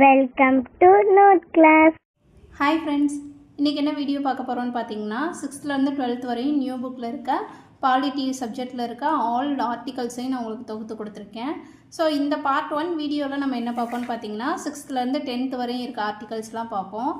Welcome to note class. Hi friends, இன்றைக்கி என்ன video பார்க்க போகிறோன்னு பார்த்தீங்கன்னா 6th-லேருந்து 12th வரையும் நியூ புக்கில் இருக்க பாலிட்டி சப்ஜெக்டில் இருக்க ஆல் ஆர்டிகல்ஸையும் நான் உங்களுக்கு தொகுத்து கொடுத்துருக்கேன். ஸோ இந்த பார்ட் 1 வீடியோவில் நம்ம என்ன பார்ப்போம்னு பார்த்தீங்கன்னா 6th-லேருந்து 10th வரையும் இருக்க ஆர்டிகல்ஸ்லாம் பார்ப்போம்.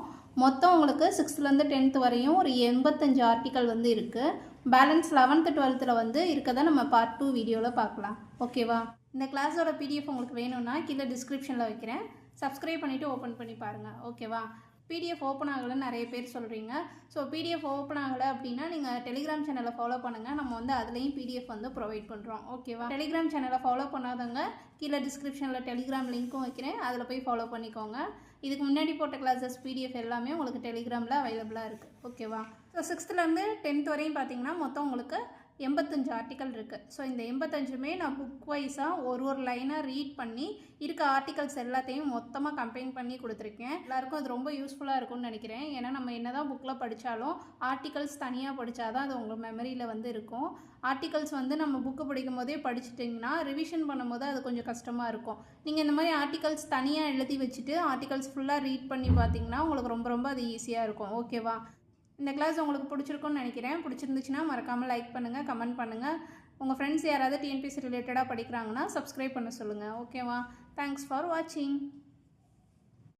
மொத்தம் உங்களுக்கு 6th-லேருந்து 10th வரையும் ஒரு 85 ஆர்டிக்கல் வந்து இருக்குது. பேலன்ஸ் 11th 12th வந்து இருக்கதை நம்ம பார்ட் 2 வீடியோவில் பார்க்கலாம். ஓகேவா? இந்த கிளாஸோட பிடிஎஃப் உங்களுக்கு வேணும்னா கீழே டிஸ்கிரிப்ஷனில் வைக்கிறேன். சப்ஸ்கிரைப் பண்ணிவிட்டு ஓப்பன் பண்ணி பாருங்கள். ஓகேவா? பிடிஎஃப் ஓப்பன் ஆகலைன்னு நிறைய பேர் சொல்கிறீங்க. ஸோ பிடிஎஃப் ஓப்பன் ஆகலை அப்படின்னா நீங்கள் டெலிகிராம் சேனலை ஃபாலோ பண்ணுங்கள். நம்ம வந்து அதுலேயும் பிடிஎஃப் வந்து ப்ரொவைட் பண்ணுறோம். ஓகேவா? டெலிகிராம் சேனலை ஃபாலோ பண்ணாதவங்க கீழே டிஸ்கிரிப்ஷனில் டெலிகிராம் லிங்க்கும் வைக்கிறேன். அதில் போய் ஃபாலோ பண்ணிக்கோங்க. இதுக்கு முன்னாடி போட்ட கிளாஸஸ் பிடிஎஃப் எல்லாமே உங்களுக்கு டெலிகிராமில் அவைலபிளாக இருக்குது. ஓகேவா? ஸோ 6th-லேருந்து 10th வரையும் பார்த்தீங்கன்னா மொத்தம் உங்களுக்கு 85 ஆர்டிக்கல் இருக்குது. ஸோ இந்த 85மே நான் புக் வைஸாக ஒரு லைனாக ரீட் பண்ணி இருக்க ஆர்டிகல்ஸ் எல்லாத்தையும் மொத்தமாக கம்பைன் பண்ணி கொடுத்துருக்கேன். எல்லாருக்கும் அது ரொம்ப யூஸ்ஃபுல்லாக இருக்கும்னு நினைக்கிறேன். ஏன்னா நம்ம என்ன தான் புக்கில் படித்தாலும் ஆர்டிகல்ஸ் தனியாக படித்தா தான் அது உங்கள் மெமரியில் வந்து இருக்கும். ஆர்டிகல்ஸ் வந்து நம்ம புக்கு படிக்கும் போதே படிச்சுட்டிங்கன்னா ரிவிஷன் பண்ணும்போது அது கொஞ்சம் கஷ்டமாக இருக்கும். நீங்கள் இந்த மாதிரி ஆர்டிகல்ஸ் தனியாக எழுதி வச்சுட்டு ஆர்டிகல்ஸ் ஃபுல்லாக ரீட் பண்ணி பார்த்தீங்கன்னா உங்களுக்கு ரொம்ப அது ஈஸியாக இருக்கும். ஓகேவா? இந்த கிளாஸ் உங்களுக்கு பிடிச்சிருக்குன்னு நினைக்கிறேன். பிடிச்சிருந்துச்சுன்னா மறக்காமல் லைக் பண்ணுங்கள், கமெண்ட் பண்ணுங்கள். உங்கள் ஃப்ரெண்ட்ஸ் யாராவது டிஎன்பிஎஸ்சி ரிலேட்டடாக படிக்கிறாங்கன்னா சப்ஸ்கிரைப் பண்ண சொல்லுங்கள். ஓகேவா? தேங்க்ஸ் ஃபார் வாட்சிங்.